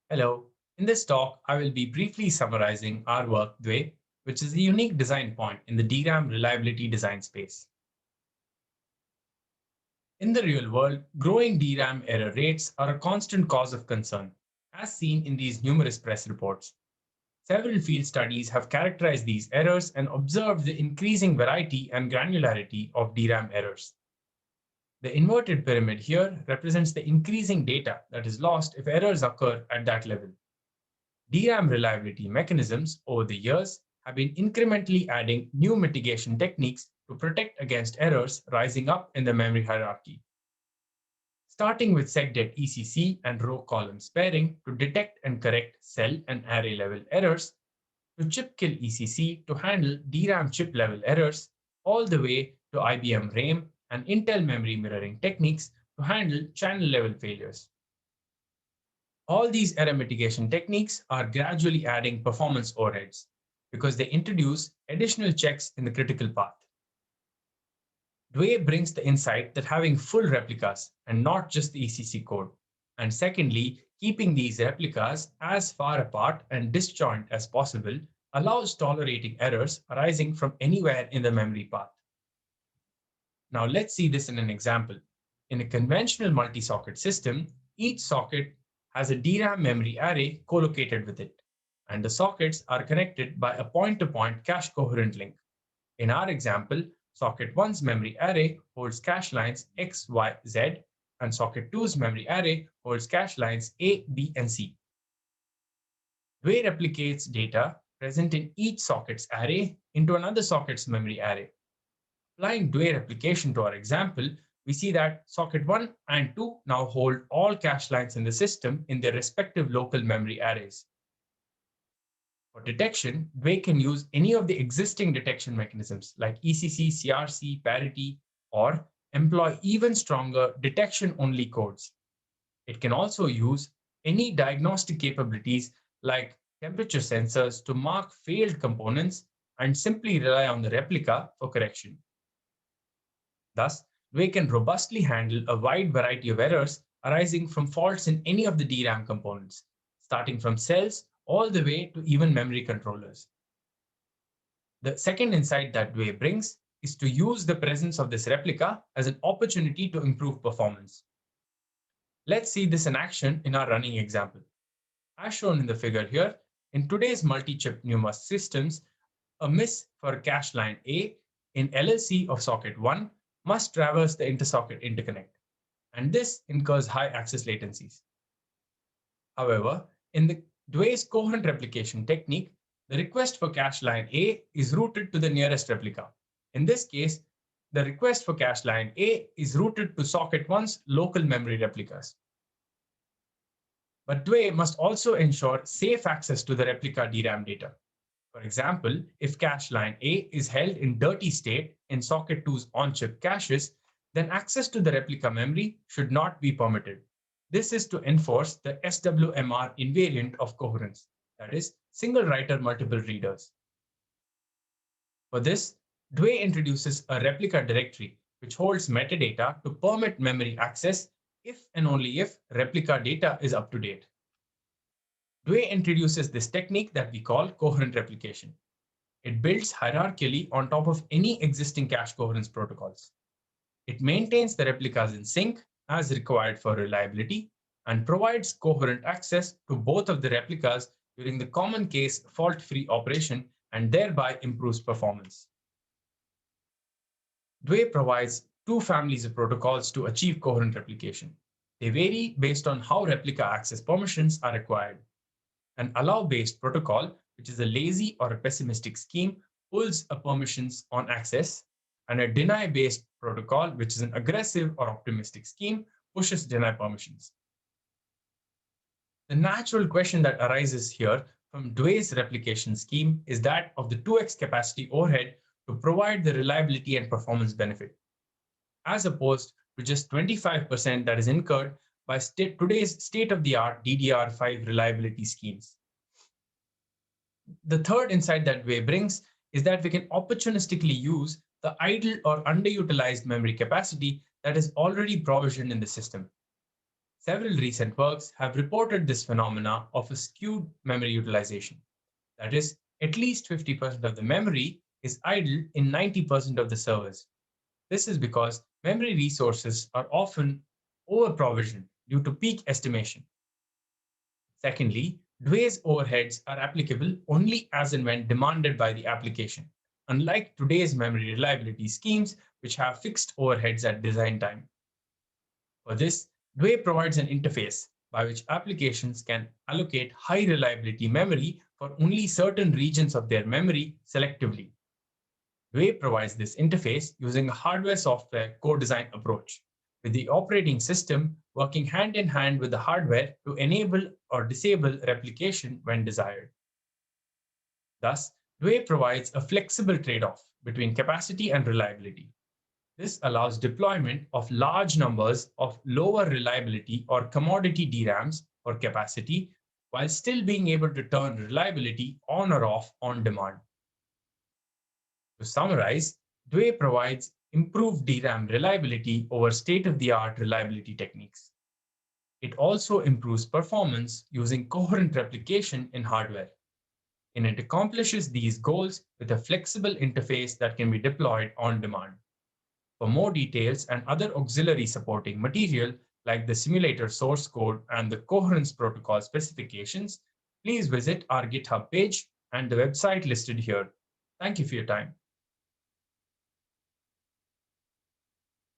Hello. In this talk, I will be briefly summarizing our work, Dway, which is a unique design point in the DRAM reliability design space. In the real world, growing DRAM error rates are a constant cause of concern, as seen in these numerous press reports. Several field studies have characterized these errors and observed the increasing variety and granularity of DRAM errors. The inverted pyramid here represents the increasing data that is lost if errors occur at that level. DRAM reliability mechanisms over the years have been incrementally adding new mitigation techniques to protect against errors rising up in the memory hierarchy. Starting with SecDet ECC and row column sparing to detect and correct cell and array level errors, to chip kill ECC to handle DRAM chip level errors, all the way to IBM RAM and Intel memory mirroring techniques to handle channel level failures. All these error mitigation techniques are gradually adding performance overheads because they introduce additional checks in the critical path. Dway brings the insight that having full replicas and not just the ECC code, and secondly, keeping these replicas as far apart and disjoint as possible allows tolerating errors arising from anywhere in the memory path. Now let's see this in an example. In a conventional multi-socket system, each socket has a DRAM memory array co-located with it, and the sockets are connected by a point-to-point cache coherent link. In our example, socket 1's memory array holds cache lines X, Y, Z, and socket 2's memory array holds cache lines A, B, and C. Dway replicates data present in each socket's array into another socket's memory array. Applying Dway replication to our example, we see that socket 1 and 2 now hold all cache lines in the system in their respective local memory arrays. For detection, Dway can use any of the existing detection mechanisms like ECC, CRC, parity, or employ even stronger detection-only codes. It can also use any diagnostic capabilities like temperature sensors to mark failed components and simply rely on the replica for correction. Thus, Dway can robustly handle a wide variety of errors arising from faults in any of the DRAM components, starting from cells all the way to even memory controllers. The second insight that Dway brings is to use the presence of this replica as an opportunity to improve performance. Let's see this in action in our running example. As shown in the figure here, in today's multi-chip NUMA systems, a miss for cache line A in LLC of socket 1 must traverse the intersocket interconnect, and this incurs high access latencies. However, in the Dway's coherent replication technique, the request for cache line A is routed to the nearest replica. In this case, the request for cache line A is routed to socket 1's local memory replicas. But Dway must also ensure safe access to the replica DRAM data. For example, if cache line A is held in dirty state in socket 2's on-chip caches, then access to the replica memory should not be permitted. This is to enforce the SWMR invariant of coherence, that is, single writer, multiple readers. For this, Dway introduces a replica directory which holds metadata to permit memory access if and only if replica data is up to date. Dway introduces this technique that we call coherent replication. It builds hierarchically on top of any existing cache coherence protocols. It maintains the replicas in sync as required for reliability and provides coherent access to both of the replicas during the common case fault-free operation and thereby improves performance. Dway provides two families of protocols to achieve coherent replication. They vary based on how replica access permissions are required. An allow-based protocol, which is a lazy or a pessimistic scheme, pulls a permissions on access, and a deny-based protocol, which is an aggressive or optimistic scheme, pushes deny permissions. The natural question that arises here from Dway's replication scheme is that of the 2x capacity overhead to provide the reliability and performance benefit, as opposed to just 25% that is incurred by today's state-of-the-art DDR5 reliability schemes. The third insight that Dway brings is that we can opportunistically use the idle or underutilized memory capacity that is already provisioned in the system. Several recent works have reported this phenomena of a skewed memory utilization. That is, at least 50% of the memory is idle in 90% of the servers. This is because memory resources are often over-provisioned due to peak estimation. Secondly, Dewey's overheads are applicable only as and when demanded by the application, unlike today's memory reliability schemes, which have fixed overheads at design time. For this, Dewey provides an interface by which applications can allocate high reliability memory for only certain regions of their memory selectively. Dewey provides this interface using a hardware-software co-design approach, with the operating system working hand in hand with the hardware to enable or disable replication when desired. Thus, Dewey provides a flexible trade-off between capacity and reliability. This allows deployment of large numbers of lower reliability or commodity DRAMs for capacity while still being able to turn reliability on or off on demand. To summarize, Dewey provides improved DRAM reliability over state-of-the-art reliability techniques. It also improves performance using coherent replication in hardware, and it accomplishes these goals with a flexible interface that can be deployed on demand. For more details and other auxiliary supporting material like the simulator source code and the coherence protocol specifications, please visit our GitHub page and the website listed here. Thank you for your time.